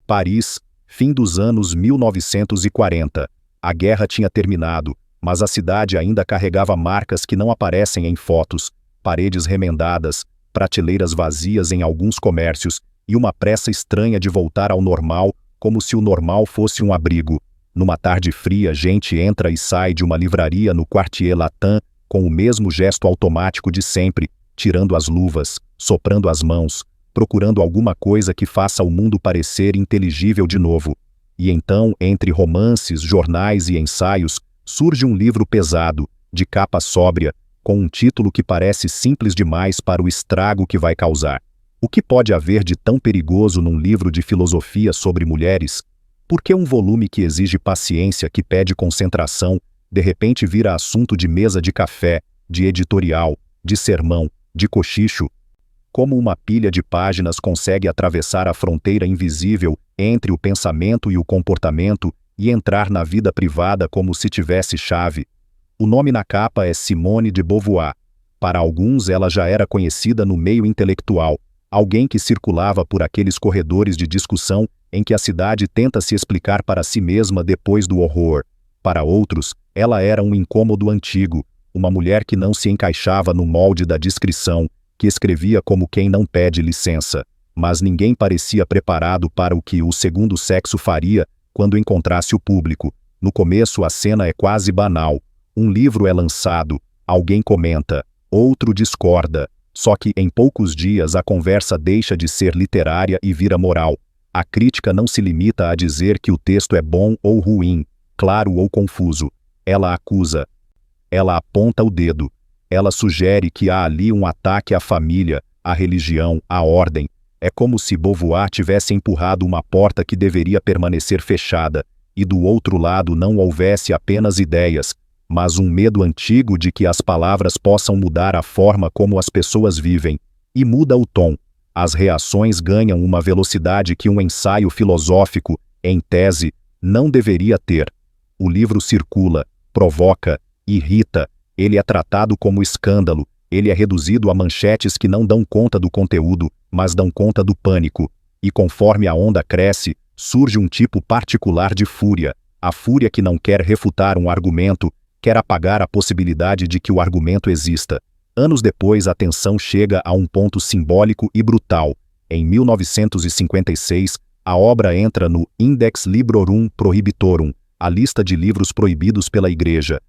Paris, fim dos anos 1940. A guerra tinha terminado, mas a cidade ainda carregava marcas que não aparecem em fotos, paredes remendadas, prateleiras vazias em alguns comércios e uma pressa estranha de voltar ao normal, como se o normal fosse um abrigo. Numa tarde fria, gente entra e sai de uma livraria no Quartier Latin com o mesmo gesto automático de sempre, tirando as luvas, soprando as mãos, procurando alguma coisa que faça o mundo parecer inteligível de novo. E então, entre romances, jornais e ensaios, surge um livro pesado, de capa sóbria, com um título que parece simples demais para o estrago que vai causar. O que pode haver de tão perigoso num livro de filosofia sobre mulheres? Por que um volume que exige paciência, que pede concentração, de repente vira assunto de mesa de café, de editorial, de sermão, de cochicho? Como uma pilha de páginas consegue atravessar a fronteira invisível entre o pensamento e o comportamento e entrar na vida privada como se tivesse chave? O nome na capa é Simone de Beauvoir. Para alguns ela já era conhecida no meio intelectual, alguém que circulava por aqueles corredores de discussão em que a cidade tenta se explicar para si mesma depois do horror. Para outros, ela era um incômodo antigo, uma mulher que não se encaixava no molde da discrição, que escrevia como quem não pede licença, mas ninguém parecia preparado para o que o segundo sexo faria quando encontrasse o público. No começo a cena é quase banal. Um livro é lançado, alguém comenta, outro discorda, só que em poucos dias a conversa deixa de ser literária e vira moral. A crítica não se limita a dizer que o texto é bom ou ruim, claro ou confuso. Ela acusa. Ela aponta o dedo. Ela sugere que há ali um ataque à família, à religião, à ordem. É como se Beauvoir tivesse empurrado uma porta que deveria permanecer fechada, e do outro lado não houvesse apenas ideias, mas um medo antigo de que as palavras possam mudar a forma como as pessoas vivem. E muda o tom. As reações ganham uma velocidade que um ensaio filosófico, em tese, não deveria ter. O livro circula, provoca, irrita. Ele é tratado como escândalo, ele é reduzido a manchetes que não dão conta do conteúdo, mas dão conta do pânico. E conforme a onda cresce, surge um tipo particular de fúria, a fúria que não quer refutar um argumento, quer apagar a possibilidade de que o argumento exista. Anos depois a tensão chega a um ponto simbólico e brutal. Em 1956, a obra entra no Index Librorum Prohibitorum, a lista de livros proibidos pela Igreja.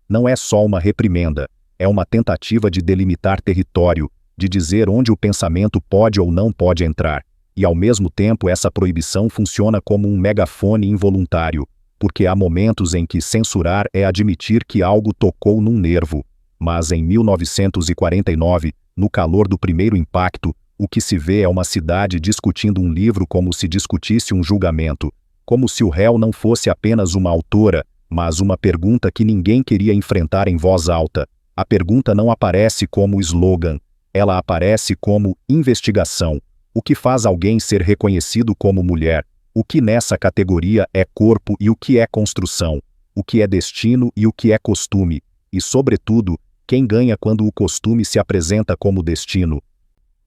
Não é só uma reprimenda, é uma tentativa de delimitar território, de dizer onde o pensamento pode ou não pode entrar. E ao mesmo tempo essa proibição funciona como um megafone involuntário, porque há momentos em que censurar é admitir que algo tocou num nervo. Mas em 1949, no calor do primeiro impacto, o que se vê é uma cidade discutindo um livro como se discutisse um julgamento, como se o réu não fosse apenas uma autora, mas uma pergunta que ninguém queria enfrentar em voz alta. A pergunta não aparece como slogan, ela aparece como investigação. O que faz alguém ser reconhecido como mulher? O que nessa categoria é corpo e o que é construção? O que é destino e o que é costume? E, sobretudo, quem ganha quando o costume se apresenta como destino?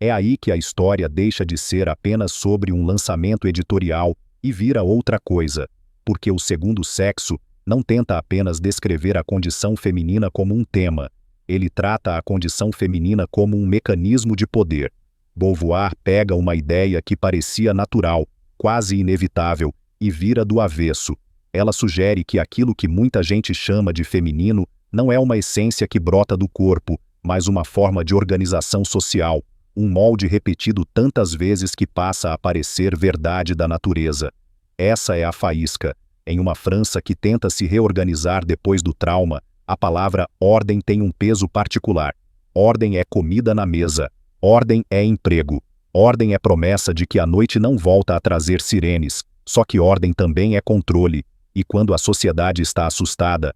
É aí que a história deixa de ser apenas sobre um lançamento editorial e vira outra coisa, porque o segundo sexo não tenta apenas descrever a condição feminina como um tema, ele trata a condição feminina como um mecanismo de poder. Beauvoir pega uma ideia que parecia natural, quase inevitável, e vira do avesso. Ela sugere que aquilo que muita gente chama de feminino não é uma essência que brota do corpo, mas uma forma de organização social, um molde repetido tantas vezes que passa a parecer verdade da natureza. Essa é a faísca. Em uma França que tenta se reorganizar depois do trauma, a palavra ordem tem um peso particular. Ordem é comida na mesa. Ordem é emprego. Ordem é promessa de que a noite não volta a trazer sirenes. Só que ordem também é controle. E quando a sociedade está assustada,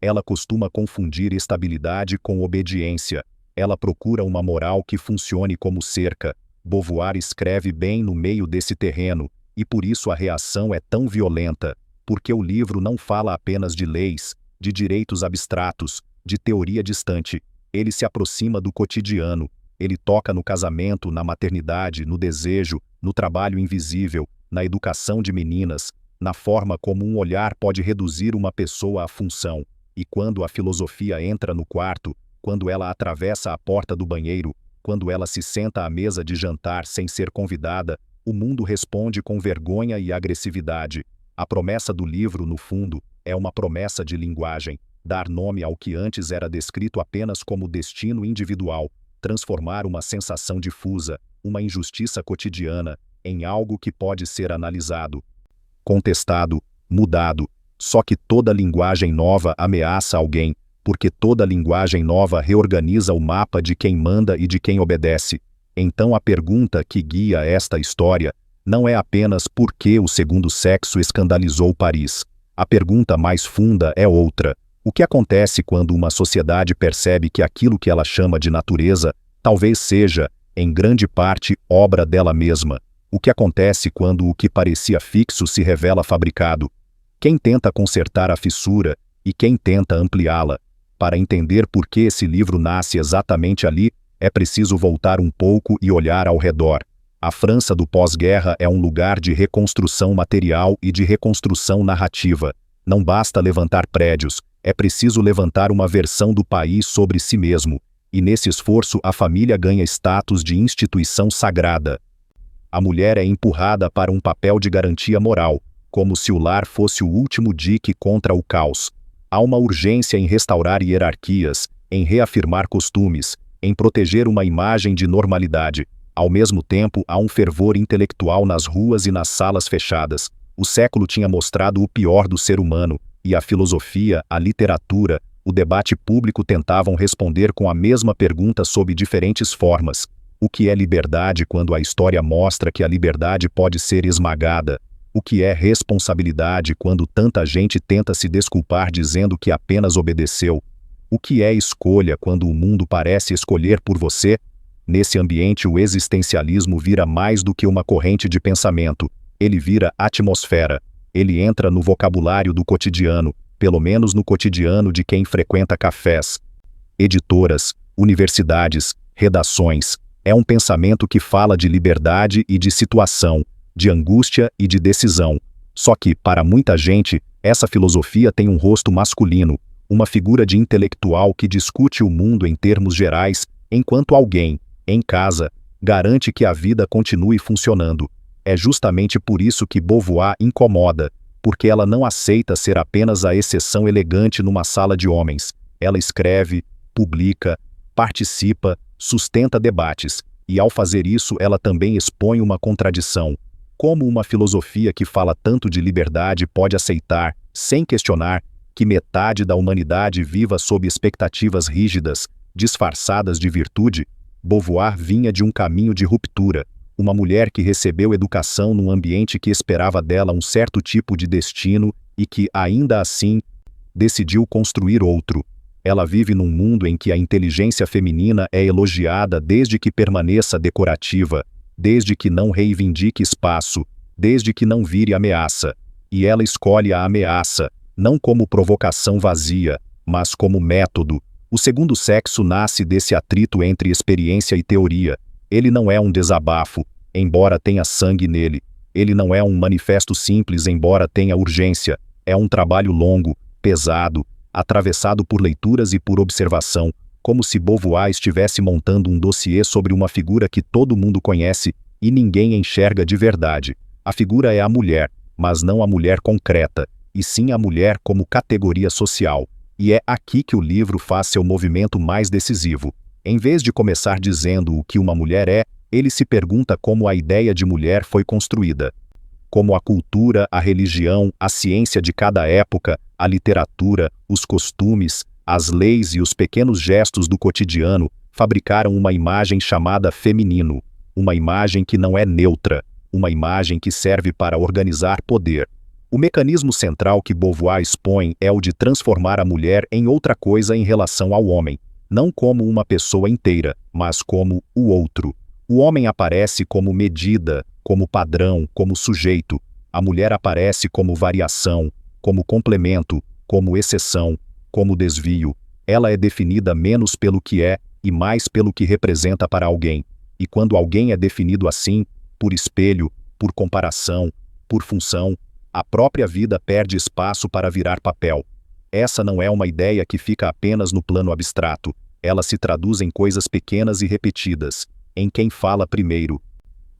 ela costuma confundir estabilidade com obediência. Ela procura uma moral que funcione como cerca. Beauvoir escreve bem no meio desse terreno, e por isso a reação é tão violenta, porque o livro não fala apenas de leis, de direitos abstratos, de teoria distante. Ele se aproxima do cotidiano. Ele toca no casamento, na maternidade, no desejo, no trabalho invisível, na educação de meninas, na forma como um olhar pode reduzir uma pessoa à função, e quando a filosofia entra no quarto, quando ela atravessa a porta do banheiro, quando ela se senta à mesa de jantar sem ser convidada, o mundo responde com vergonha e agressividade. A promessa do livro, no fundo, é uma promessa de linguagem, dar nome ao que antes era descrito apenas como destino individual, transformar uma sensação difusa, uma injustiça cotidiana, em algo que pode ser analisado, contestado, mudado. Só que toda linguagem nova ameaça alguém, porque toda linguagem nova reorganiza o mapa de quem manda e de quem obedece. Então a pergunta que guia esta história não é apenas por que o segundo sexo escandalizou Paris. A pergunta mais funda é outra. O que acontece quando uma sociedade percebe que aquilo que ela chama de natureza talvez seja, em grande parte, obra dela mesma? O que acontece quando o que parecia fixo se revela fabricado? Quem tenta consertar a fissura e quem tenta ampliá-la? Para entender por que esse livro nasce exatamente ali, é preciso voltar um pouco e olhar ao redor. A França do pós-guerra é um lugar de reconstrução material e de reconstrução narrativa. Não basta levantar prédios, é preciso levantar uma versão do país sobre si mesmo. E nesse esforço a família ganha status de instituição sagrada. A mulher é empurrada para um papel de garantia moral, como se o lar fosse o último dique contra o caos. Há uma urgência em restaurar hierarquias, em reafirmar costumes, em proteger uma imagem de normalidade. Ao mesmo tempo, há um fervor intelectual nas ruas e nas salas fechadas. O século tinha mostrado o pior do ser humano, e a filosofia, a literatura, o debate público tentavam responder com a mesma pergunta sob diferentes formas. O que é liberdade quando a história mostra que a liberdade pode ser esmagada? O que é responsabilidade quando tanta gente tenta se desculpar dizendo que apenas obedeceu? O que é escolha quando o mundo parece escolher por você? Nesse ambiente o existencialismo vira mais do que uma corrente de pensamento. Ele vira atmosfera. Ele entra no vocabulário do cotidiano, pelo menos no cotidiano de quem frequenta cafés, editoras, universidades, redações. É um pensamento que fala de liberdade e de situação, de angústia e de decisão. Só que, para muita gente, essa filosofia tem um rosto masculino, uma figura de intelectual que discute o mundo em termos gerais, enquanto alguém, em casa, garante que a vida continue funcionando. É justamente por isso que Beauvoir incomoda, porque ela não aceita ser apenas a exceção elegante numa sala de homens. Ela escreve, publica, participa, sustenta debates, e ao fazer isso ela também expõe uma contradição. Como uma filosofia que fala tanto de liberdade pode aceitar, sem questionar, que metade da humanidade viva sob expectativas rígidas, disfarçadas de virtude? Beauvoir vinha de um caminho de ruptura, uma mulher que recebeu educação num ambiente que esperava dela um certo tipo de destino e que, ainda assim, decidiu construir outro. Ela vive num mundo em que a inteligência feminina é elogiada desde que permaneça decorativa, desde que não reivindique espaço, desde que não vire ameaça. E ela escolhe a ameaça, não como provocação vazia, mas como método. O segundo sexo nasce desse atrito entre experiência e teoria. Ele não é um desabafo, embora tenha sangue nele. Ele não é um manifesto simples, embora tenha urgência. É um trabalho longo, pesado, atravessado por leituras e por observação, como se Beauvoir estivesse montando um dossiê sobre uma figura que todo mundo conhece e ninguém enxerga de verdade. A figura é a mulher, mas não a mulher concreta, e sim a mulher como categoria social. E é aqui que o livro faz seu movimento mais decisivo. Em vez de começar dizendo o que uma mulher é, ele se pergunta como a ideia de mulher foi construída. Como a cultura, a religião, a ciência de cada época, a literatura, os costumes, as leis e os pequenos gestos do cotidiano fabricaram uma imagem chamada feminino, uma imagem que não é neutra, uma imagem que serve para organizar poder. O mecanismo central que Beauvoir expõe é o de transformar a mulher em outra coisa em relação ao homem, não como uma pessoa inteira, mas como o outro. O homem aparece como medida, como padrão, como sujeito. A mulher aparece como variação, como complemento, como exceção, como desvio. Ela é definida menos pelo que é e mais pelo que representa para alguém. E quando alguém é definido assim, por espelho, por comparação, por função, a própria vida perde espaço para virar papel. Essa não é uma ideia que fica apenas no plano abstrato, ela se traduz em coisas pequenas e repetidas, em quem fala primeiro,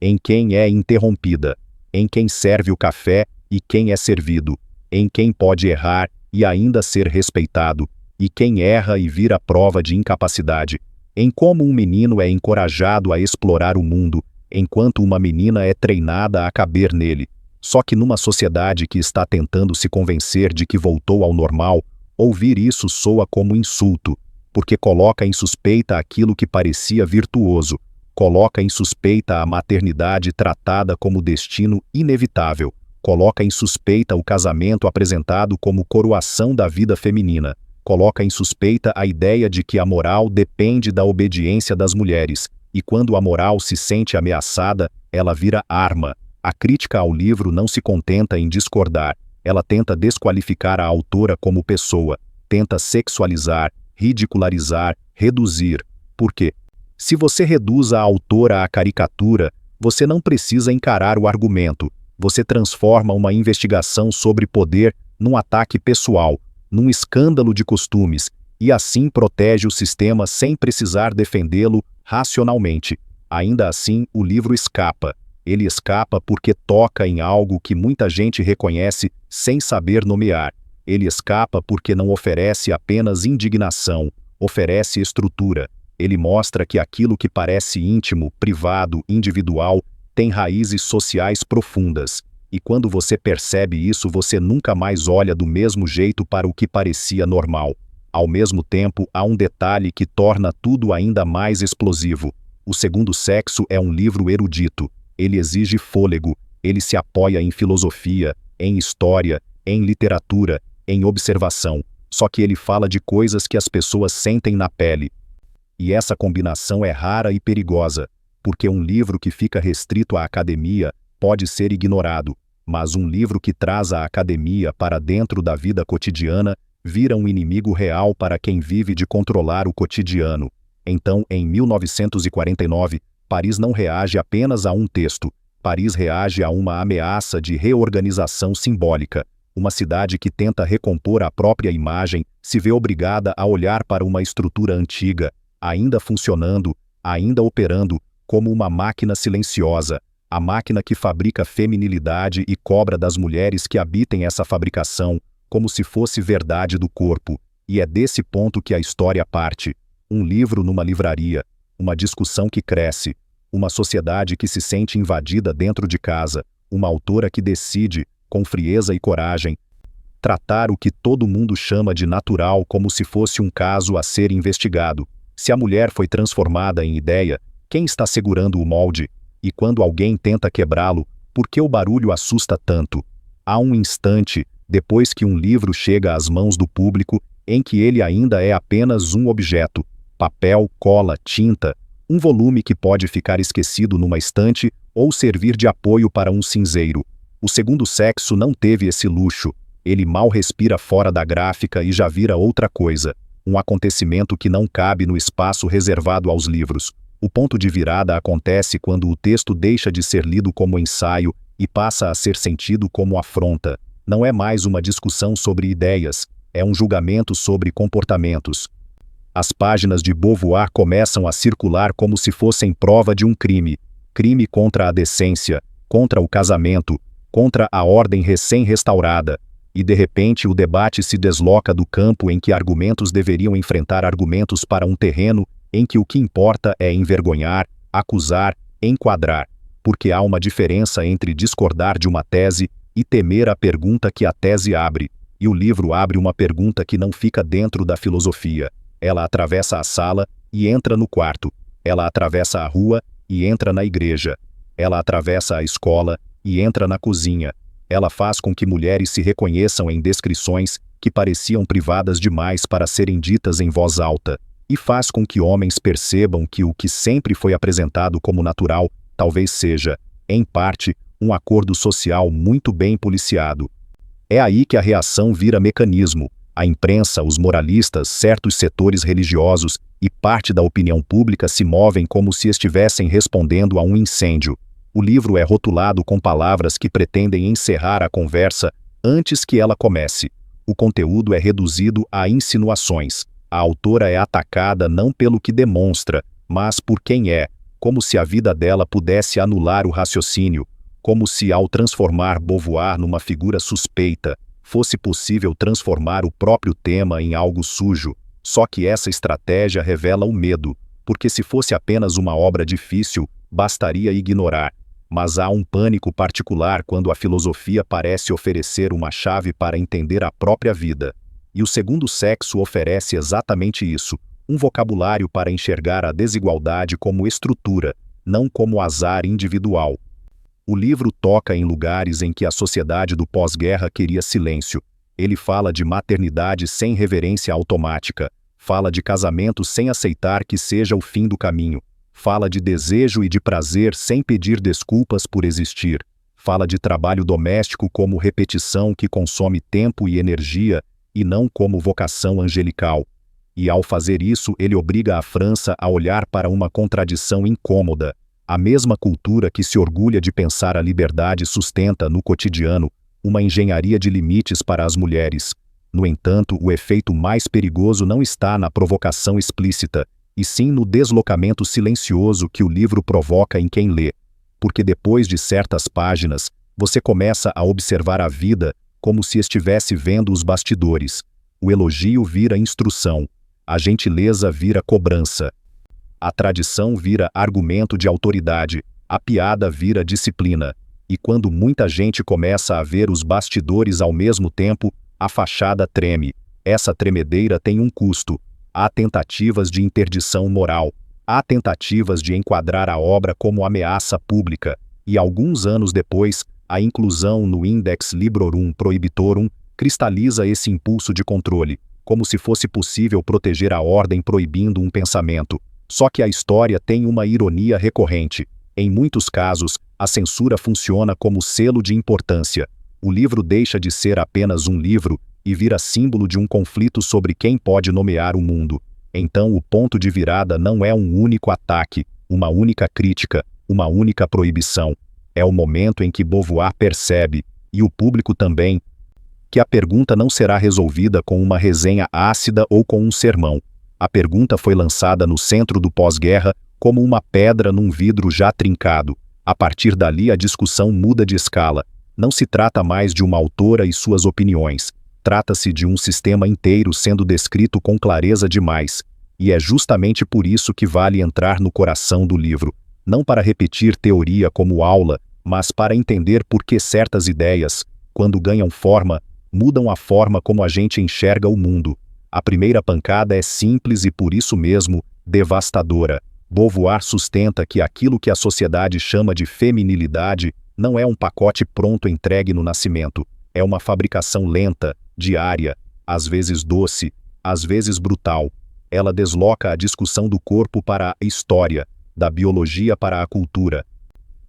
em quem é interrompida, em quem serve o café e quem é servido, em quem pode errar e ainda ser respeitado, e quem erra e vira prova de incapacidade, em como um menino é encorajado a explorar o mundo, enquanto uma menina é treinada a caber nele. Só que numa sociedade que está tentando se convencer de que voltou ao normal, ouvir isso soa como insulto, porque coloca em suspeita aquilo que parecia virtuoso, coloca em suspeita a maternidade tratada como destino inevitável, coloca em suspeita o casamento apresentado como coroação da vida feminina, coloca em suspeita a ideia de que a moral depende da obediência das mulheres, e quando a moral se sente ameaçada, ela vira arma. A crítica ao livro não se contenta em discordar, ela tenta desqualificar a autora como pessoa, tenta sexualizar, ridicularizar, reduzir. Por quê? Se você reduz a autora à caricatura, você não precisa encarar o argumento, você transforma uma investigação sobre poder num ataque pessoal, num escândalo de costumes, e assim protege o sistema sem precisar defendê-lo racionalmente. Ainda assim, o livro escapa. Ele escapa porque toca em algo que muita gente reconhece sem saber nomear. Ele escapa porque não oferece apenas indignação, oferece estrutura. Ele mostra que aquilo que parece íntimo, privado, individual, tem raízes sociais profundas. E quando você percebe isso, você nunca mais olha do mesmo jeito para o que parecia normal. Ao mesmo tempo, há um detalhe que torna tudo ainda mais explosivo. O Segundo Sexo é um livro erudito. Ele exige fôlego, ele se apoia em filosofia, em história, em literatura, em observação. Só que ele fala de coisas que as pessoas sentem na pele. E essa combinação é rara e perigosa, porque um livro que fica restrito à academia pode ser ignorado, mas um livro que traz a academia para dentro da vida cotidiana vira um inimigo real para quem vive de controlar o cotidiano. Então, em 1949, Paris não reage apenas a um texto, Paris reage a uma ameaça de reorganização simbólica. Uma cidade que tenta recompor a própria imagem se vê obrigada a olhar para uma estrutura antiga, ainda funcionando, ainda operando, como uma máquina silenciosa, a máquina que fabrica feminilidade e cobra das mulheres que habitem essa fabricação, como se fosse verdade do corpo. E é desse ponto que a história parte. Um livro numa livraria, uma discussão que cresce, uma sociedade que se sente invadida dentro de casa, uma autora que decide, com frieza e coragem, tratar o que todo mundo chama de natural como se fosse um caso a ser investigado. Se a mulher foi transformada em ideia, quem está segurando o molde? E quando alguém tenta quebrá-lo, por que o barulho assusta tanto? Há um instante, depois que um livro chega às mãos do público, em que ele ainda é apenas um objeto, papel, cola, tinta, um volume que pode ficar esquecido numa estante ou servir de apoio para um cinzeiro. O Segundo Sexo não teve esse luxo. Ele mal respira fora da gráfica e já vira outra coisa, um acontecimento que não cabe no espaço reservado aos livros. O ponto de virada acontece quando o texto deixa de ser lido como ensaio e passa a ser sentido como afronta. Não é mais uma discussão sobre ideias, é um julgamento sobre comportamentos. As páginas de Beauvoir começam a circular como se fossem prova de um crime. Crime contra a decência, contra o casamento, contra a ordem recém-restaurada. E de repente o debate se desloca do campo em que argumentos deveriam enfrentar argumentos para um terreno em que o que importa é envergonhar, acusar, enquadrar. Porque há uma diferença entre discordar de uma tese e temer a pergunta que a tese abre. E o livro abre uma pergunta que não fica dentro da filosofia. Ela atravessa a sala e entra no quarto. Ela atravessa a rua e entra na igreja. Ela atravessa a escola e entra na cozinha. Ela faz com que mulheres se reconheçam em descrições que pareciam privadas demais para serem ditas em voz alta, e faz com que homens percebam que o que sempre foi apresentado como natural talvez seja, em parte, um acordo social muito bem policiado. É aí que a reação vira mecanismo. A imprensa, os moralistas, certos setores religiosos e parte da opinião pública se movem como se estivessem respondendo a um incêndio. O livro é rotulado com palavras que pretendem encerrar a conversa antes que ela comece. O conteúdo é reduzido a insinuações. A autora é atacada não pelo que demonstra, mas por quem é, como se a vida dela pudesse anular o raciocínio, como se, ao transformar Beauvoir numa figura suspeita, fosse possível transformar o próprio tema em algo sujo. Só que essa estratégia revela o medo, porque se fosse apenas uma obra difícil, bastaria ignorar. Mas há um pânico particular quando a filosofia parece oferecer uma chave para entender a própria vida. E o segundo sexo oferece exatamente isso, um vocabulário para enxergar a desigualdade como estrutura, não como azar individual. O livro toca em lugares em que a sociedade do pós-guerra queria silêncio. Ele fala de maternidade sem reverência automática, fala de casamento sem aceitar que seja o fim do caminho, fala de desejo e de prazer sem pedir desculpas por existir, fala de trabalho doméstico como repetição que consome tempo e energia e não como vocação angelical. E ao fazer isso, ele obriga a França a olhar para uma contradição incômoda. A mesma cultura que se orgulha de pensar a liberdade sustenta no cotidiano uma engenharia de limites para as mulheres. No entanto, o efeito mais perigoso não está na provocação explícita, e sim no deslocamento silencioso que o livro provoca em quem lê. Porque depois de certas páginas, você começa a observar a vida como se estivesse vendo os bastidores. O elogio vira instrução, a gentileza vira cobrança. A tradição vira argumento de autoridade, a piada vira disciplina. E quando muita gente começa a ver os bastidores ao mesmo tempo, a fachada treme. Essa tremedeira tem um custo. Há tentativas de interdição moral. Há tentativas de enquadrar a obra como ameaça pública. E alguns anos depois, a inclusão no Index Librorum Prohibitorum cristaliza esse impulso de controle, como se fosse possível proteger a ordem proibindo um pensamento. Só que a história tem uma ironia recorrente. Em muitos casos, a censura funciona como selo de importância. O livro deixa de ser apenas um livro e vira símbolo de um conflito sobre quem pode nomear o mundo. Então o ponto de virada não é um único ataque, uma única crítica, uma única proibição. É o momento em que Beauvoir percebe, e o público também, que a pergunta não será resolvida com uma resenha ácida ou com um sermão. A pergunta foi lançada no centro do pós-guerra como uma pedra num vidro já trincado. A partir dali a discussão muda de escala. Não se trata mais de uma autora e suas opiniões. Trata-se de um sistema inteiro sendo descrito com clareza demais. E é justamente por isso que vale entrar no coração do livro. Não para repetir teoria como aula, mas para entender por que certas ideias, quando ganham forma, mudam a forma como a gente enxerga o mundo. A primeira pancada é simples e por isso mesmo, devastadora. Beauvoir sustenta que aquilo que a sociedade chama de feminilidade não é um pacote pronto entregue no nascimento. É uma fabricação lenta, diária, às vezes doce, às vezes brutal. Ela desloca a discussão do corpo para a história, da biologia para a cultura,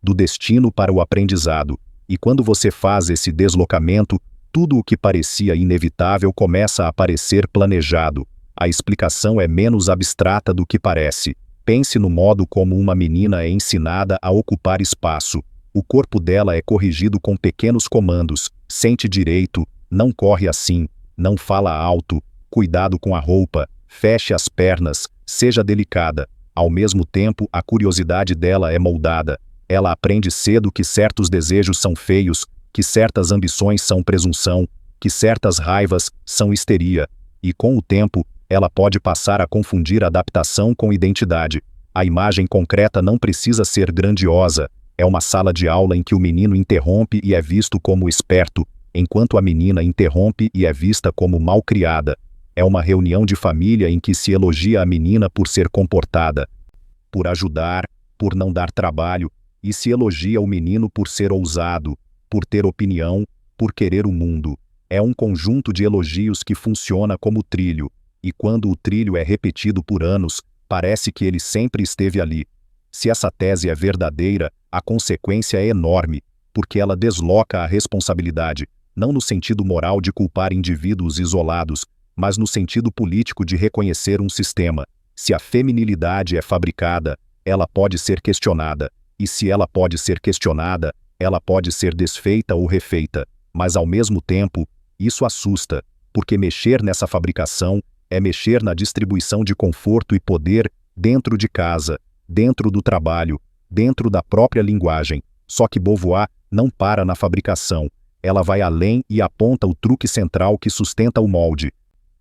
do destino para o aprendizado. E quando você faz esse deslocamento, tudo o que parecia inevitável começa a parecer planejado. A explicação é menos abstrata do que parece. Pense no modo como uma menina é ensinada a ocupar espaço. O corpo dela é corrigido com pequenos comandos. Sente direito, não corre assim, não fala alto, cuidado com a roupa, feche as pernas, seja delicada. Ao mesmo tempo, a curiosidade dela é moldada. Ela aprende cedo que certos desejos são feios, que certas ambições são presunção, que certas raivas são histeria. E com o tempo, ela pode passar a confundir adaptação com identidade. A imagem concreta não precisa ser grandiosa. É uma sala de aula em que o menino interrompe e é visto como esperto, enquanto a menina interrompe e é vista como mal-criada. É uma reunião de família em que se elogia a menina por ser comportada, por ajudar, por não dar trabalho, e se elogia o menino por ser ousado, por ter opinião, por querer o mundo. É um conjunto de elogios que funciona como trilho, e quando o trilho é repetido por anos, parece que ele sempre esteve ali. Se essa tese é verdadeira, a consequência é enorme, porque ela desloca a responsabilidade, não no sentido moral de culpar indivíduos isolados, mas no sentido político de reconhecer um sistema. Se a feminilidade é fabricada, ela pode ser questionada, E se ela pode ser questionada, ela pode ser desfeita ou refeita, mas ao mesmo tempo, isso assusta, porque mexer nessa fabricação é mexer na distribuição de conforto e poder dentro de casa, dentro do trabalho, dentro da própria linguagem. Só que Beauvoir não para na fabricação, ela vai além e aponta o truque central que sustenta o molde.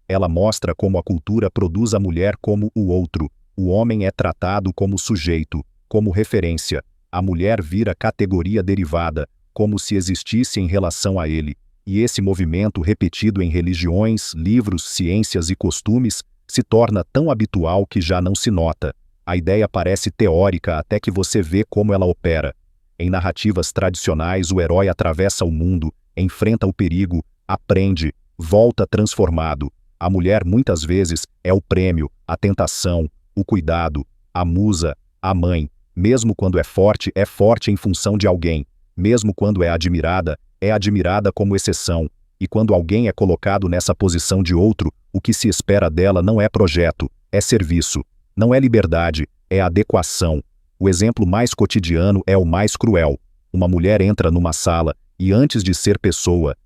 Ela mostra como a cultura produz a mulher como o outro, o homem é tratado como sujeito, como referência, a mulher vira categoria derivada, como se existisse em relação a ele. E esse movimento repetido em religiões, livros, ciências e costumes se torna tão habitual que já não se nota. A ideia parece teórica até que você vê como ela opera. Em narrativas tradicionais, o herói atravessa o mundo, enfrenta o perigo, aprende, volta transformado. A mulher muitas vezes é o prêmio, a tentação, o cuidado, a musa, a mãe. Mesmo quando é forte em função de alguém. Mesmo quando é admirada como exceção. E quando alguém é colocado nessa posição de outro, o que se espera dela não é projeto, é serviço. Não é liberdade, é adequação. O exemplo mais cotidiano é o mais cruel. Uma mulher entra numa sala e, antes de ser pessoa,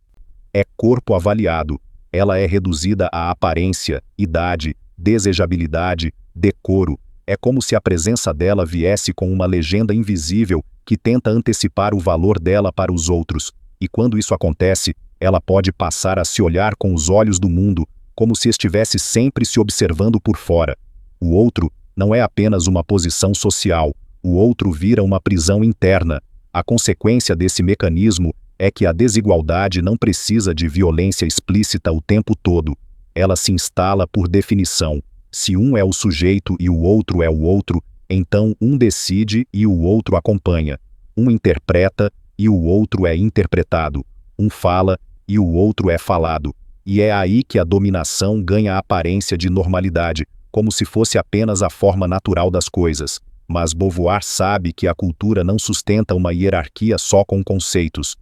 é corpo avaliado. Ela é reduzida à aparência, idade, desejabilidade, decoro. É como se a presença dela viesse com uma legenda invisível que tenta antecipar o valor dela para os outros. E quando isso acontece, ela pode passar a se olhar com os olhos do mundo, como se estivesse sempre se observando por fora. O outro não é apenas uma posição social, o outro vira uma prisão interna. A consequência desse mecanismo é que a desigualdade não precisa de violência explícita o tempo todo. Ela se instala por definição. Se um é o sujeito e o outro é o outro, então um decide e o outro acompanha. Um interpreta e o outro é interpretado. Um fala e o outro é falado. E é aí que a dominação ganha a aparência de normalidade, como se fosse apenas a forma natural das coisas. Mas Beauvoir sabe que a cultura não sustenta uma hierarquia só com conceitos.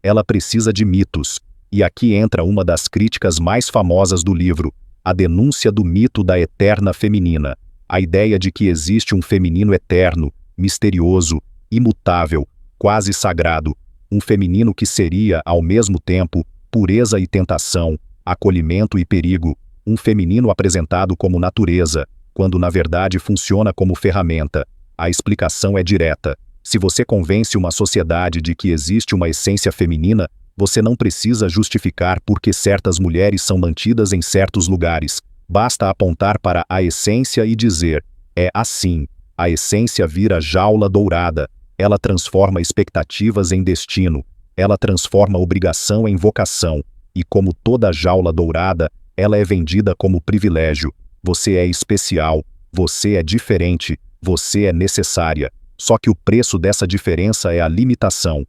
Ela precisa de mitos. E aqui entra uma das críticas mais famosas do livro, a denúncia do mito da eterna feminina. A ideia de que existe um feminino eterno, misterioso, imutável, quase sagrado. Um feminino que seria, ao mesmo tempo, pureza e tentação, acolhimento e perigo. Um feminino apresentado como natureza, quando na verdade funciona como ferramenta. A explicação é direta. Se você convence uma sociedade de que existe uma essência feminina, você não precisa justificar por que certas mulheres são mantidas em certos lugares. Basta apontar para a essência e dizer, é assim. A essência vira jaula dourada. Ela transforma expectativas em destino. Ela transforma obrigação em vocação. E como toda jaula dourada, ela é vendida como privilégio. Você é especial. Você é diferente. Você é necessária. Só que o preço dessa diferença é a limitação.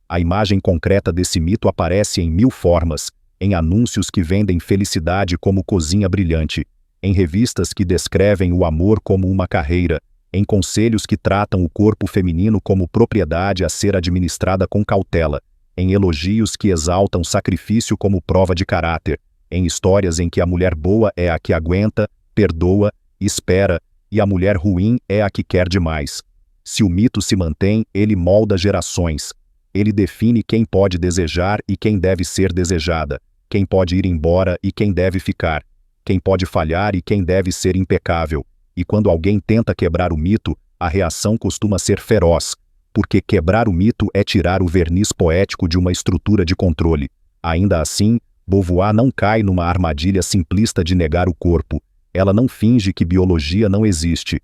A imagem concreta desse mito aparece em 1000 formas, em anúncios que vendem felicidade como cozinha brilhante, em revistas que descrevem o amor como uma carreira, em conselhos que tratam o corpo feminino como propriedade a ser administrada com cautela, em elogios que exaltam sacrifício como prova de caráter, em histórias em que a mulher boa é a que aguenta, perdoa, espera, e a mulher ruim é a que quer demais. Se o mito se mantém, ele molda gerações. Ele define quem pode desejar e quem deve ser desejada, quem pode ir embora e quem deve ficar, quem pode falhar e quem deve ser impecável. E quando alguém tenta quebrar o mito, a reação costuma ser feroz, porque quebrar o mito é tirar o verniz poético de uma estrutura de controle. Ainda assim, Beauvoir não cai numa armadilha simplista de negar o corpo. Ela não finge que biologia não existe.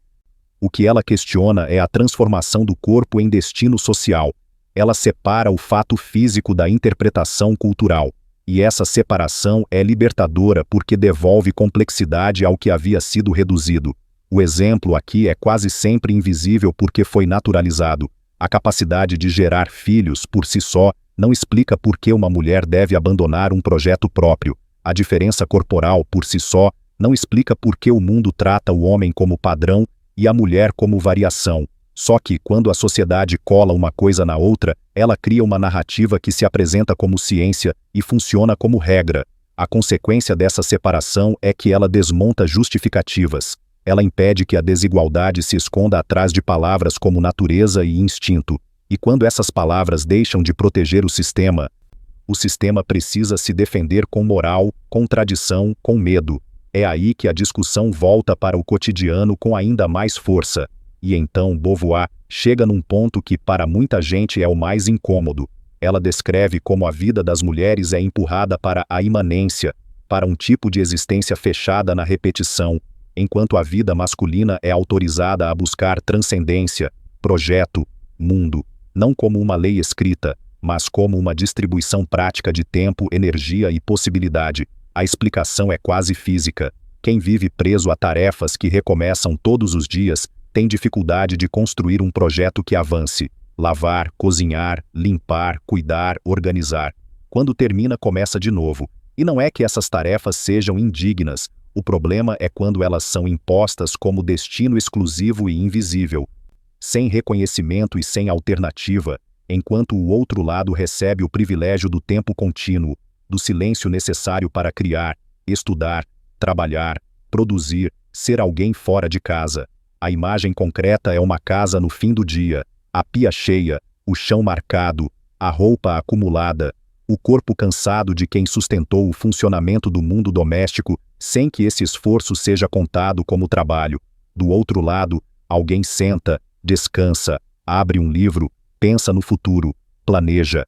O que ela questiona é a transformação do corpo em destino social. Ela separa o fato físico da interpretação cultural. E essa separação é libertadora porque devolve complexidade ao que havia sido reduzido. O exemplo aqui é quase sempre invisível porque foi naturalizado. A capacidade de gerar filhos por si só não explica por que uma mulher deve abandonar um projeto próprio. A diferença corporal por si só não explica por que o mundo trata o homem como padrão e a mulher como variação. Só que, quando a sociedade cola uma coisa na outra, ela cria uma narrativa que se apresenta como ciência e funciona como regra. A consequência dessa separação é que ela desmonta justificativas. Ela impede que a desigualdade se esconda atrás de palavras como natureza e instinto, e quando essas palavras deixam de proteger o sistema precisa se defender com moral, com tradição, com medo. É aí que a discussão volta para o cotidiano com ainda mais força. E então Beauvoir chega num ponto que para muita gente é o mais incômodo. Ela descreve como a vida das mulheres é empurrada para a imanência, para um tipo de existência fechada na repetição, enquanto a vida masculina é autorizada a buscar transcendência, projeto, mundo, não como uma lei escrita, mas como uma distribuição prática de tempo, energia e possibilidade. A explicação é quase física. Quem vive preso a tarefas que recomeçam todos os dias tem dificuldade de construir um projeto que avance. Lavar, cozinhar, limpar, cuidar, organizar. Quando termina, começa de novo. E não é que essas tarefas sejam indignas. O problema é quando elas são impostas como destino exclusivo e invisível, sem reconhecimento e sem alternativa, enquanto o outro lado recebe o privilégio do tempo contínuo, do silêncio necessário para criar, estudar, trabalhar, produzir, ser alguém fora de casa. A imagem concreta é uma casa no fim do dia, a pia cheia, o chão marcado, a roupa acumulada, o corpo cansado de quem sustentou o funcionamento do mundo doméstico sem que esse esforço seja contado como trabalho. Do outro lado, alguém senta, descansa, abre um livro, pensa no futuro, planeja.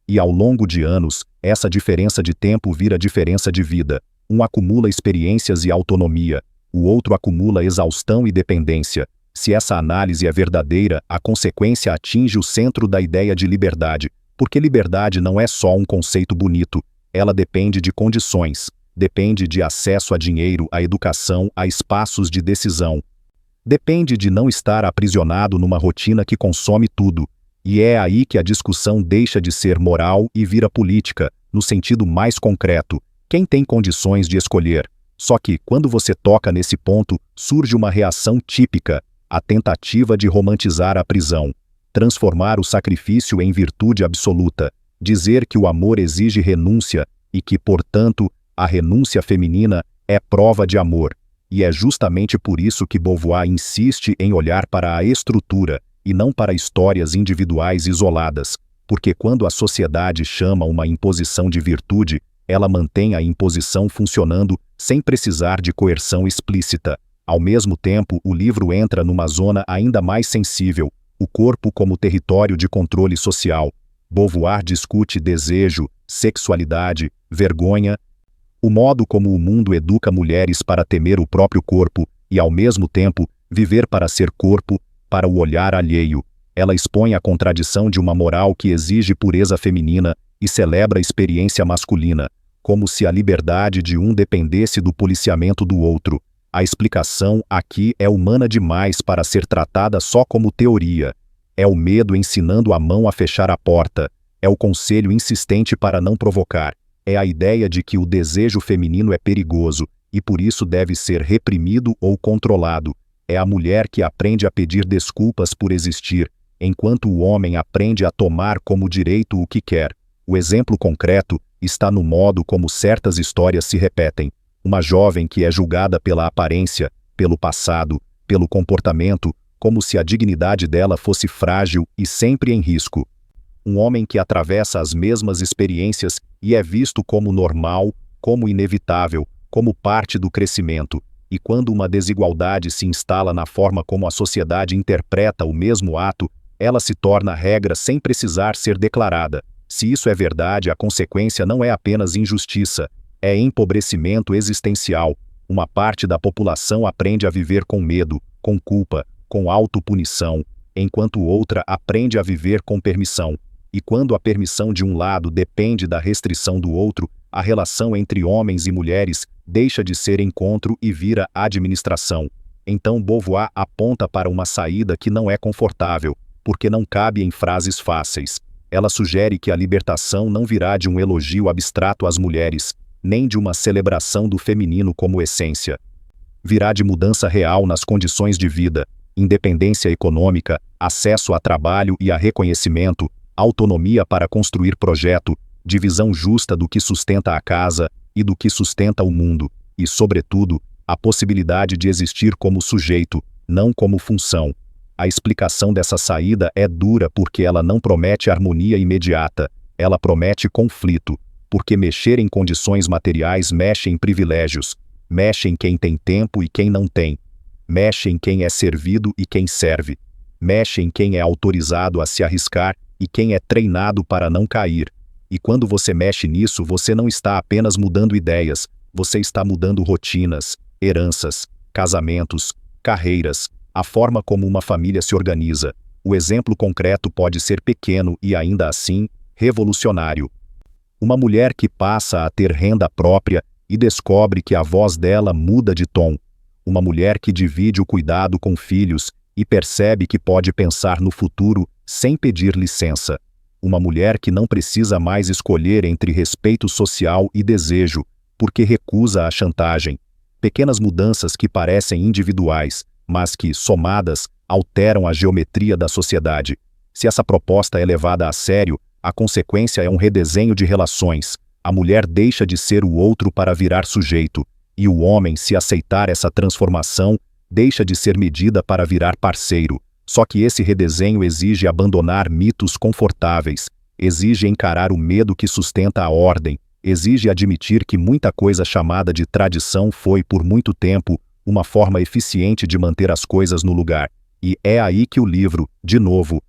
E ao longo de anos, essa diferença de tempo vira diferença de vida. Um acumula experiências e autonomia, o outro acumula exaustão e dependência. Se essa análise é verdadeira, a consequência atinge o centro da ideia de liberdade, porque liberdade não é só um conceito bonito, ela depende de condições, depende de acesso a dinheiro, a educação, a espaços de decisão. Depende de não estar aprisionado numa rotina que consome tudo. E é aí que a discussão deixa de ser moral e vira política, no sentido mais concreto. Quem tem condições de escolher? Só que, quando você toca nesse ponto, surge uma reação típica, a tentativa de romantizar a prisão, transformar o sacrifício em virtude absoluta, dizer que o amor exige renúncia e que, portanto, a renúncia feminina é prova de amor. E é justamente por isso que Beauvoir insiste em olhar para a estrutura, e não para histórias individuais isoladas, porque quando a sociedade chama uma imposição de virtude, ela mantém a imposição funcionando sem precisar de coerção explícita. Ao mesmo tempo, o livro entra numa zona ainda mais sensível, o corpo como território de controle social. Beauvoir discute desejo, sexualidade, vergonha, o modo como o mundo educa mulheres para temer o próprio corpo e, ao mesmo tempo, viver para ser corpo, para o olhar alheio. Ela expõe a contradição de uma moral que exige pureza feminina e celebra a experiência masculina, como se a liberdade de um dependesse do policiamento do outro. A explicação aqui é humana demais para ser tratada só como teoria. É o medo ensinando a mão a fechar a porta. É o conselho insistente para não provocar. É a ideia de que o desejo feminino é perigoso e por isso deve ser reprimido ou controlado. É a mulher que aprende a pedir desculpas por existir, enquanto o homem aprende a tomar como direito o que quer. O exemplo concreto está no modo como certas histórias se repetem. Uma jovem que é julgada pela aparência, pelo passado, pelo comportamento, como se a dignidade dela fosse frágil e sempre em risco. Um homem que atravessa as mesmas experiências e é visto como normal, como inevitável, como parte do crescimento. E quando uma desigualdade se instala na forma como a sociedade interpreta o mesmo ato, ela se torna regra sem precisar ser declarada. Se isso é verdade, a consequência não é apenas injustiça, é empobrecimento existencial. Uma parte da população aprende a viver com medo, com culpa, com autopunição, enquanto outra aprende a viver com permissão. E quando a permissão de um lado depende da restrição do outro, a relação entre homens e mulheres deixa de ser encontro e vira administração. Então Beauvoir aponta para uma saída que não é confortável, porque não cabe em frases fáceis. Ela sugere que a libertação não virá de um elogio abstrato às mulheres, nem de uma celebração do feminino como essência. Virá de mudança real nas condições de vida, independência econômica, acesso a trabalho e a reconhecimento, autonomia para construir projeto, divisão justa do que sustenta a casa e do que sustenta o mundo, e, sobretudo, a possibilidade de existir como sujeito, não como função. A explicação dessa saída é dura porque ela não promete harmonia imediata, ela promete conflito, porque mexer em condições materiais mexe em privilégios, mexe em quem tem tempo e quem não tem, mexe em quem é servido e quem serve, mexe em quem é autorizado a se arriscar e quem é treinado para não cair. E quando você mexe nisso, você não está apenas mudando ideias, você está mudando rotinas, heranças, casamentos, carreiras, a forma como uma família se organiza. O exemplo concreto pode ser pequeno e ainda assim revolucionário. Uma mulher que passa a ter renda própria e descobre que a voz dela muda de tom. Uma mulher que divide o cuidado com filhos e percebe que pode pensar no futuro sem pedir licença. Uma mulher que não precisa mais escolher entre respeito social e desejo, porque recusa a chantagem. Pequenas mudanças que parecem individuais, mas que, somadas, alteram a geometria da sociedade. Se essa proposta é levada a sério, a consequência é um redesenho de relações. A mulher deixa de ser o outro para virar sujeito, e o homem, se aceitar essa transformação, deixa de ser medida para virar parceiro. Só que esse redesenho exige abandonar mitos confortáveis, exige encarar o medo que sustenta a ordem, exige admitir que muita coisa chamada de tradição foi, por muito tempo, uma forma eficiente de manter as coisas no lugar. E é aí que o livro, de novo,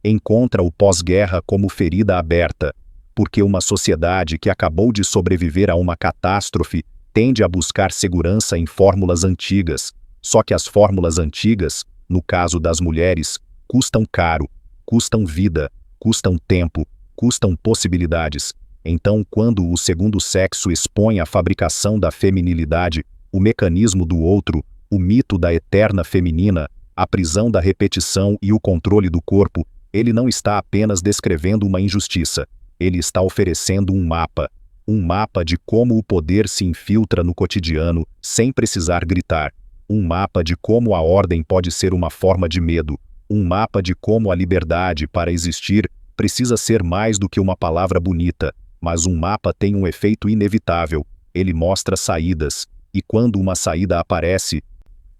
encontra o pós-guerra como ferida aberta, porque uma sociedade que acabou de sobreviver a uma catástrofe tende a buscar segurança em fórmulas antigas, só que as fórmulas antigas, no caso das mulheres, custam caro, custam vida, custam tempo, custam possibilidades. Então, quando o segundo sexo expõe a fabricação da feminilidade, o mecanismo do outro, o mito da eterna feminina, a prisão da repetição e o controle do corpo, ele não está apenas descrevendo uma injustiça, ele está oferecendo um mapa de como o poder se infiltra no cotidiano sem precisar gritar, um mapa de como a ordem pode ser uma forma de medo, um mapa de como a liberdade, para existir, precisa ser mais do que uma palavra bonita, mas um mapa tem um efeito inevitável, ele mostra saídas, e quando uma saída aparece,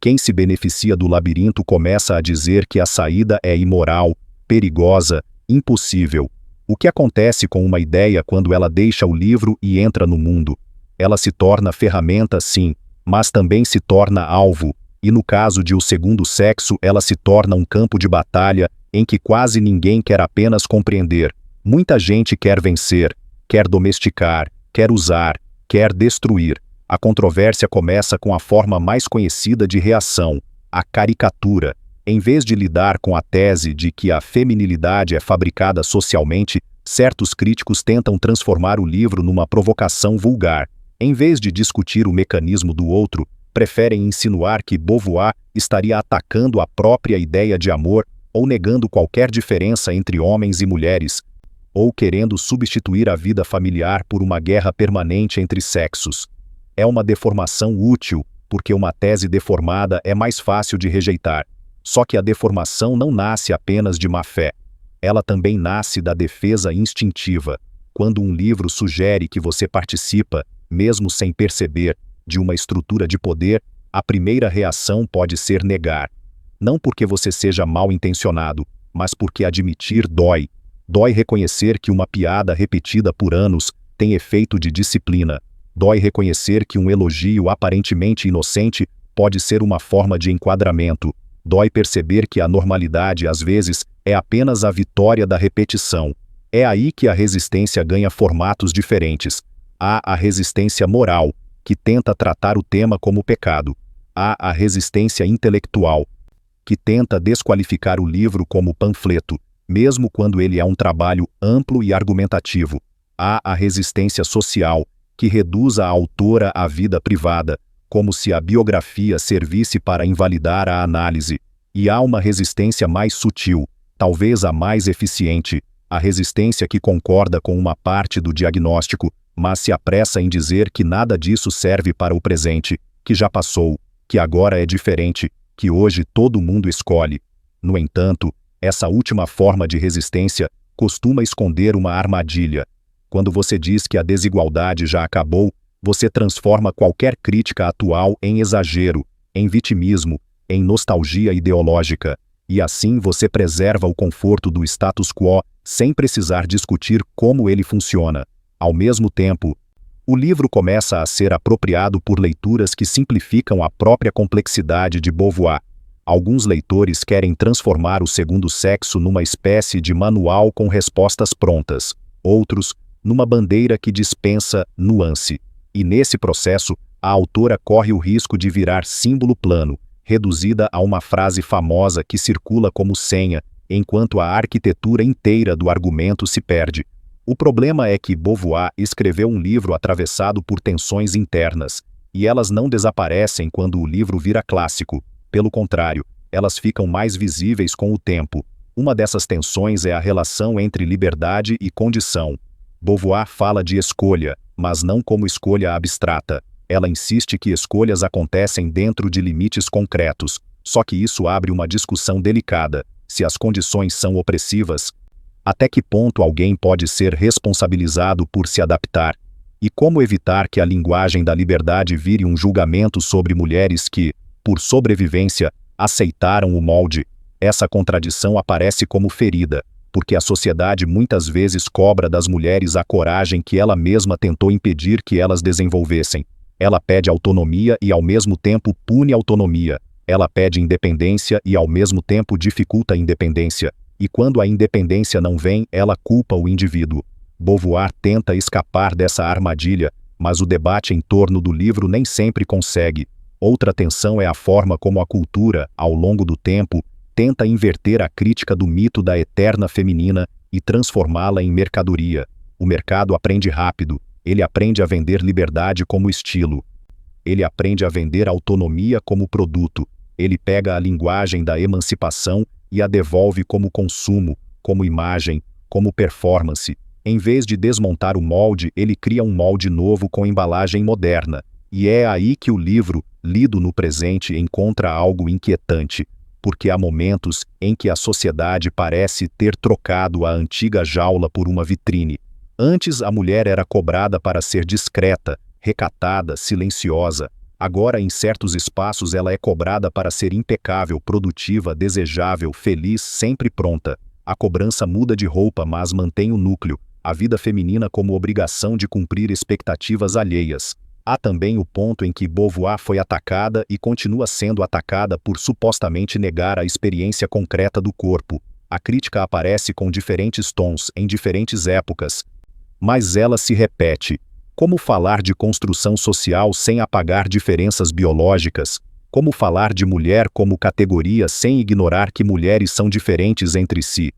quem se beneficia do labirinto começa a dizer que a saída é imoral, perigosa, impossível. O que acontece com uma ideia quando ela deixa o livro e entra no mundo? Ela se torna ferramenta, sim, mas também se torna alvo, e no caso de O Segundo Sexo ela se torna um campo de batalha em que quase ninguém quer apenas compreender. Muita gente quer vencer, quer domesticar, quer usar, quer destruir. A controvérsia começa com a forma mais conhecida de reação, a caricatura. Em vez de lidar com a tese de que a feminilidade é fabricada socialmente, certos críticos tentam transformar o livro numa provocação vulgar. Em vez de discutir o mecanismo do outro, preferem insinuar que Beauvoir estaria atacando a própria ideia de amor ou negando qualquer diferença entre homens e mulheres, ou querendo substituir a vida familiar por uma guerra permanente entre sexos. É uma deformação útil, porque uma tese deformada é mais fácil de rejeitar. Só que a deformação não nasce apenas de má fé. Ela também nasce da defesa instintiva. Quando um livro sugere que você participa, mesmo sem perceber, de uma estrutura de poder, a primeira reação pode ser negar. Não porque você seja mal intencionado, mas porque admitir dói. Dói reconhecer que uma piada repetida por anos tem efeito de disciplina. Dói reconhecer que um elogio aparentemente inocente pode ser uma forma de enquadramento. Dói perceber que a normalidade, às vezes, é apenas a vitória da repetição. É aí que a resistência ganha formatos diferentes. Há a resistência moral, que tenta tratar o tema como pecado. Há a resistência intelectual, que tenta desqualificar o livro como panfleto, mesmo quando ele é um trabalho amplo e argumentativo. Há a resistência social, que reduz a autora à vida privada, como se a biografia servisse para invalidar a análise. E há uma resistência mais sutil, talvez a mais eficiente, a resistência que concorda com uma parte do diagnóstico, mas se apressa em dizer que nada disso serve para o presente, que já passou, que agora é diferente, que hoje todo mundo escolhe. No entanto, essa última forma de resistência costuma esconder uma armadilha. Quando você diz que a desigualdade já acabou, Você transforma qualquer crítica atual em exagero, em vitimismo, em nostalgia ideológica, e assim você preserva o conforto do status quo sem precisar discutir como ele funciona. Ao mesmo tempo, o livro começa a ser apropriado por leituras que simplificam a própria complexidade de Beauvoir. Alguns leitores querem transformar o segundo sexo numa espécie de manual com respostas prontas, outros, numa bandeira que dispensa nuance. E nesse processo, a autora corre o risco de virar símbolo plano, reduzida a uma frase famosa que circula como senha, enquanto a arquitetura inteira do argumento se perde. O problema é que Beauvoir escreveu um livro atravessado por tensões internas, e elas não desaparecem quando o livro vira clássico. Pelo contrário, elas ficam mais visíveis com o tempo. Uma dessas tensões é a relação entre liberdade e condição. Beauvoir fala de escolha, mas não como escolha abstrata. Ela insiste que escolhas acontecem dentro de limites concretos, só que isso abre uma discussão delicada. Se as condições são opressivas, até que ponto alguém pode ser responsabilizado por se adaptar? E como evitar que a linguagem da liberdade vire um julgamento sobre mulheres que, por sobrevivência, aceitaram o molde? Essa contradição aparece como ferida, porque a sociedade muitas vezes cobra das mulheres a coragem que ela mesma tentou impedir que elas desenvolvessem. Ela pede autonomia e ao mesmo tempo pune a autonomia. Ela pede independência e ao mesmo tempo dificulta a independência. E quando a independência não vem, ela culpa o indivíduo. Beauvoir tenta escapar dessa armadilha, mas o debate em torno do livro nem sempre consegue. Outra tensão é a forma como a cultura, ao longo do tempo, tenta inverter a crítica do mito da eterna feminina e transformá-la em mercadoria. O mercado aprende rápido. Ele aprende a vender liberdade como estilo. Ele aprende a vender autonomia como produto. Ele pega a linguagem da emancipação e a devolve como consumo, como imagem, como performance. Em vez de desmontar o molde, ele cria um molde novo com embalagem moderna. E é aí que o livro, lido no presente, encontra algo inquietante, porque há momentos em que a sociedade parece ter trocado a antiga jaula por uma vitrine. Antes a mulher era cobrada para ser discreta, recatada, silenciosa. Agora, em certos espaços, ela é cobrada para ser impecável, produtiva, desejável, feliz, sempre pronta. A cobrança muda de roupa, mas mantém o núcleo, a vida feminina como obrigação de cumprir expectativas alheias. Há também o ponto em que Beauvoir foi atacada e continua sendo atacada por supostamente negar a experiência concreta do corpo. A crítica aparece com diferentes tons, em diferentes épocas, mas ela se repete. Como falar de construção social sem apagar diferenças biológicas? Como falar de mulher como categoria sem ignorar que mulheres são diferentes entre si?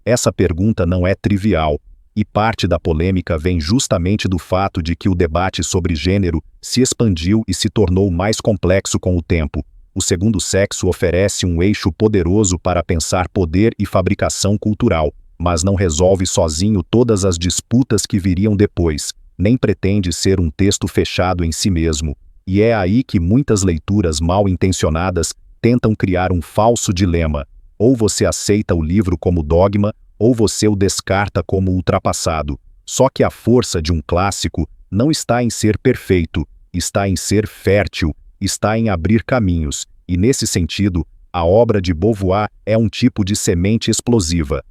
Essa pergunta não é trivial, e parte da polêmica vem justamente do fato de que o debate sobre gênero se expandiu e se tornou mais complexo com o tempo. O segundo sexo oferece um eixo poderoso para pensar poder e fabricação cultural, mas não resolve sozinho todas as disputas que viriam depois, nem pretende ser um texto fechado em si mesmo. E é aí que muitas leituras mal intencionadas tentam criar um falso dilema. Ou você aceita o livro como dogma, ou você o descarta como ultrapassado. Só que a força de um clássico não está em ser perfeito, está em ser fértil, está em abrir caminhos, e nesse sentido, a obra de Beauvoir é um tipo de semente explosiva.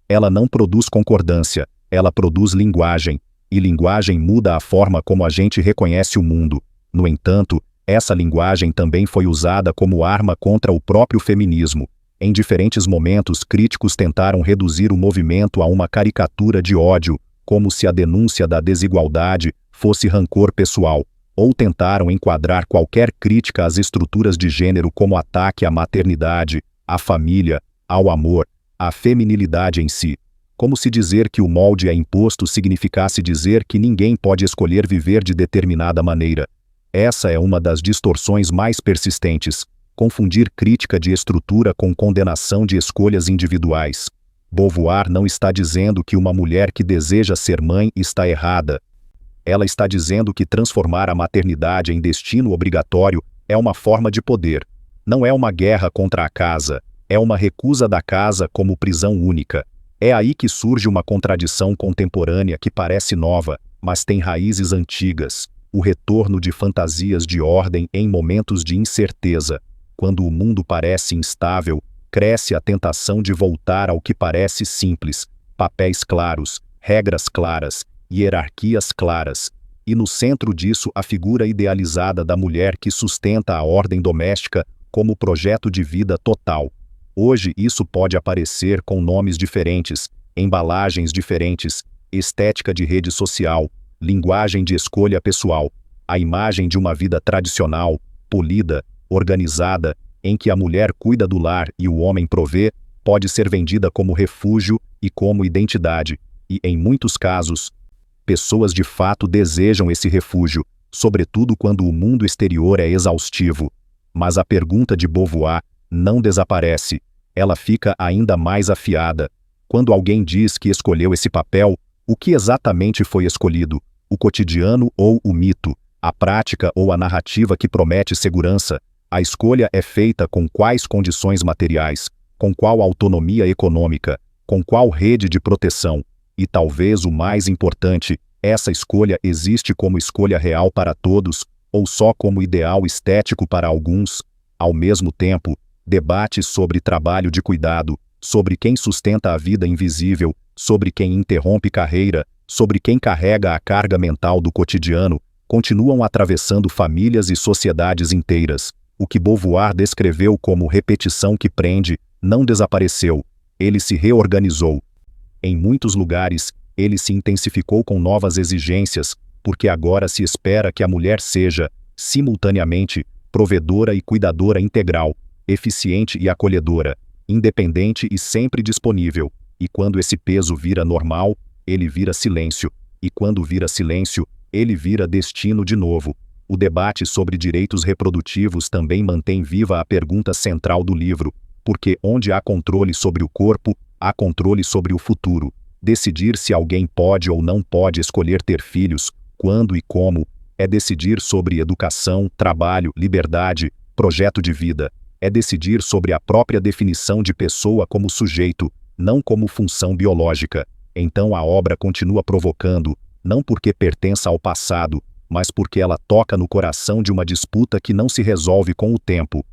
Ela não produz concordância, ela produz linguagem, e linguagem muda a forma como a gente reconhece o mundo. No entanto, essa linguagem também foi usada como arma contra o próprio feminismo. Em diferentes momentos, críticos tentaram reduzir o movimento a uma caricatura de ódio, como se a denúncia da desigualdade fosse rancor pessoal, ou tentaram enquadrar qualquer crítica às estruturas de gênero como ataque à maternidade, à família, ao amor, à feminilidade em si. Como se dizer que o molde é imposto significasse dizer que ninguém pode escolher viver de determinada maneira. Essa é uma das distorções mais persistentes. Confundir crítica de estrutura com condenação de escolhas individuais. Beauvoir não está dizendo que uma mulher que deseja ser mãe está errada. Ela está dizendo que transformar a maternidade em destino obrigatório é uma forma de poder. Não é uma guerra contra a casa, é uma recusa da casa como prisão única. É aí que surge uma contradição contemporânea que parece nova, mas tem raízes antigas. o retorno de fantasias de ordem em momentos de incerteza. Quando o mundo parece instável, cresce a tentação de voltar ao que parece simples: papéis claros, regras claras, hierarquias claras. E no centro disso a figura idealizada da mulher que sustenta a ordem doméstica como projeto de vida total. Hoje isso pode aparecer com nomes diferentes, embalagens diferentes, estética de rede social, linguagem de escolha pessoal. A imagem de uma vida tradicional, polida, organizada, em que a mulher cuida do lar e o homem provê, pode ser vendida como refúgio e como identidade. E, em muitos casos, pessoas de fato desejam esse refúgio, sobretudo quando o mundo exterior é exaustivo. Mas a pergunta de Beauvoir não desaparece, ela fica ainda mais afiada. Quando alguém diz que escolheu esse papel, o que exatamente foi escolhido? O cotidiano ou o mito? A prática ou a narrativa que promete segurança? A escolha é feita com quais condições materiais? Com qual autonomia econômica? Com qual rede de proteção? E talvez o mais importante, essa escolha existe como escolha real para todos, ou só como ideal estético para alguns? Ao mesmo tempo, debates sobre trabalho de cuidado, sobre quem sustenta a vida invisível, sobre quem interrompe carreira, sobre quem carrega a carga mental do cotidiano, continuam atravessando famílias e sociedades inteiras. O que Beauvoir descreveu como repetição que prende, não desapareceu, ele se reorganizou. Em muitos lugares, ele se intensificou com novas exigências, porque agora se espera que a mulher seja, simultaneamente, provedora e cuidadora integral, eficiente e acolhedora, independente e sempre disponível. E quando esse peso vira normal, ele vira silêncio. E quando vira silêncio, ele vira destino de novo. O debate sobre direitos reprodutivos também mantém viva a pergunta central do livro, porque onde há controle sobre o corpo, há controle sobre o futuro. Decidir se alguém pode ou não pode escolher ter filhos, quando e como, é decidir sobre educação, trabalho, liberdade, projeto de vida. É decidir sobre a própria definição de pessoa como sujeito, não como função biológica. Então a obra continua provocando, não porque pertença ao passado, mas porque ela toca no coração de uma disputa que não se resolve com o tempo.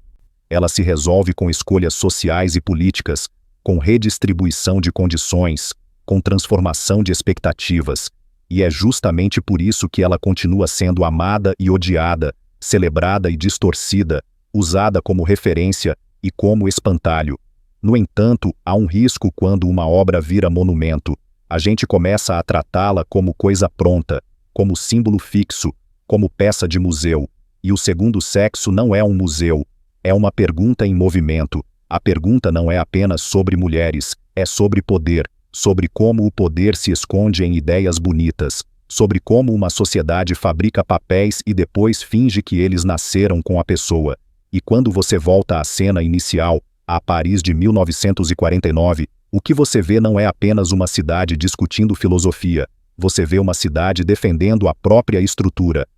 Ela se resolve com escolhas sociais e políticas, com redistribuição de condições, com transformação de expectativas. E é justamente por isso que ela continua sendo amada e odiada, celebrada e distorcida, usada como referência e como espantalho. No entanto, há um risco quando uma obra vira monumento. A gente começa a tratá-la como coisa pronta, como símbolo fixo, como peça de museu. E o segundo sexo não é um museu, é uma pergunta em movimento. A pergunta não é apenas sobre mulheres, é sobre poder, sobre como o poder se esconde em ideias bonitas, sobre como uma sociedade fabrica papéis e depois finge que eles nasceram com a pessoa. E quando você volta à cena inicial, a Paris de 1949, o que você vê não é apenas uma cidade discutindo filosofia, você vê uma cidade defendendo a própria estrutura.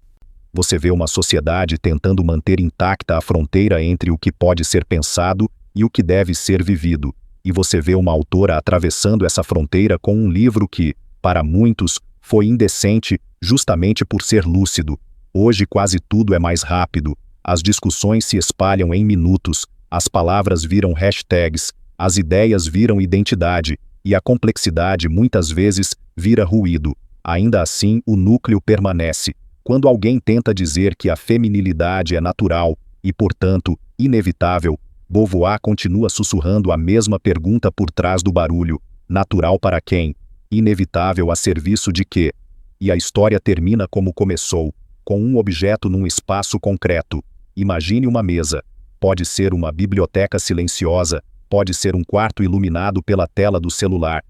Você vê uma sociedade tentando manter intacta a fronteira entre o que pode ser pensado e o que deve ser vivido. E você vê uma autora atravessando essa fronteira com um livro que, para muitos, foi indecente justamente por ser lúcido. Hoje quase tudo é mais rápido, as discussões se espalham em minutos, as palavras viram hashtags, as ideias viram identidade, e a complexidade muitas vezes vira ruído. Ainda assim, o núcleo permanece. Quando alguém tenta dizer que a feminilidade é natural e, portanto, inevitável, Beauvoir continua sussurrando a mesma pergunta por trás do barulho: natural para quem? Inevitável a serviço de quê? E a história termina como começou, com um objeto num espaço concreto. Imagine uma mesa. Pode ser uma biblioteca silenciosa, pode ser um quarto iluminado pela tela do celular.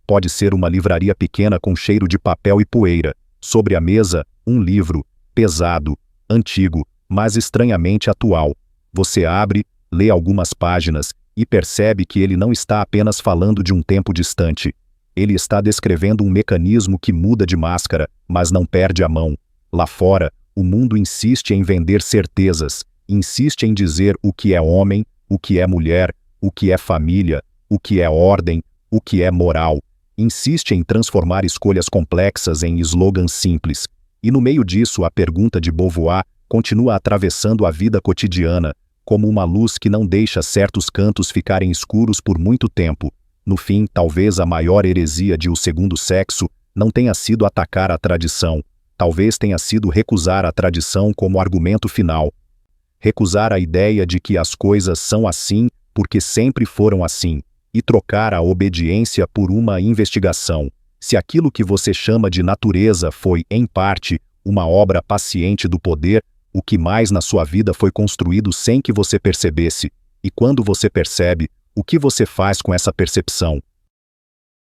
Pode ser uma livraria pequena com cheiro de papel e poeira. Sobre a mesa, um livro, pesado, antigo, mas estranhamente atual. Você abre, lê algumas páginas e percebe que ele não está apenas falando de um tempo distante. Ele está descrevendo um mecanismo que muda de máscara, mas não perde a mão. Lá fora, o mundo insiste em vender certezas, insiste em dizer o que é homem, o que é mulher, o que é família, o que é ordem, o que é moral. Insiste em transformar escolhas complexas em slogans simples. E no meio disso, a pergunta de Beauvoir continua atravessando a vida cotidiana, como uma luz que não deixa certos cantos ficarem escuros por muito tempo. No fim, talvez a maior heresia de O Segundo Sexo não tenha sido atacar a tradição, talvez tenha sido recusar a tradição como argumento final. Recusar a ideia de que as coisas são assim porque sempre foram assim, e trocar a obediência por uma investigação. Se aquilo que você chama de natureza foi, em parte, uma obra paciente do poder, o que mais na sua vida foi construído sem que você percebesse? E quando você percebe, o que você faz com essa percepção?